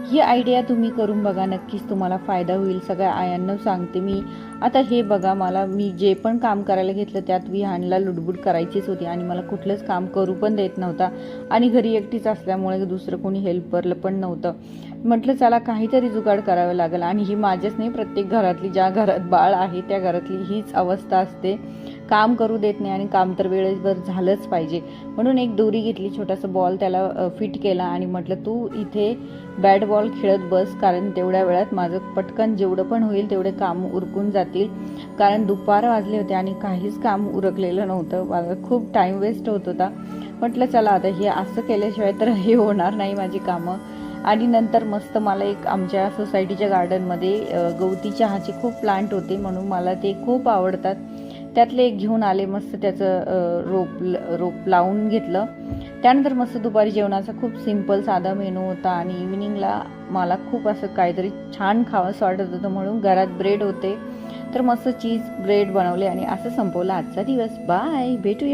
ही idea तुम्ही करून बघा, नक्कीच तुम्हाला फायदा होईल. सगळ्या आयांना सांगते मी. आता हे बघा, मी जे पण काम करायला घेतलं त्यात विहानला लुडबुड करायचीच होती आणि मला कुठलंच काम करू पण देत नव्हता आणि घरी एकटीच असल्यामुळे दुसरं कोणी हेल्परला पण नव्हतं. म्हटलं चला काहीतरी जुगाड करावं लागेल. आणि ही माझ्याच नाही, प्रत्येक घरातली, ज्या घरात बाळ आहे त्या घरातली हीच अवस्था असते. काम करू देत नाही आणि काम तर वेळेवर झालंच पाहिजे. म्हणून एक दोरी घेतली, छोटासा बॉल त्याला फिट केला आणि म्हटलं तू इथे बॅट बॉल खेळत बस, कारण तेवढ्या वेळात माझं पटकन जेवढं पण होईल तेवढे काम उरकून जातील. कारण दुपार वाजले होते आणि काहीच काम उरकलेलं नव्हतं. मला खूप टाईम वेस्ट होत होता. म्हटलं चला आता हे असं केल्याशिवाय तर हे होणार नाही माझी कामं. आणि नंतर मस्त मला एक आमच्या सोसायटीच्या गार्डनमध्ये गवती चहाचे खूप प्लांट होते, म्हणून मला ते खूप आवडतात. त्यातले एक घेऊन आले, मस्त त्याचं रोप लावून घेतलं. त्यानंतर मस्त दुपारी जेवणाचा खूप सिंपल साधा मेनू होता आणि इव्हिनिंगला मला खूप असं काहीतरी छान खावंसं वाटत होतं, म्हणून घरात ब्रेड होते तर मस्त चीज ब्रेड बनवले आणि असं संपवला आजचा दिवस. बाय, भेटूया.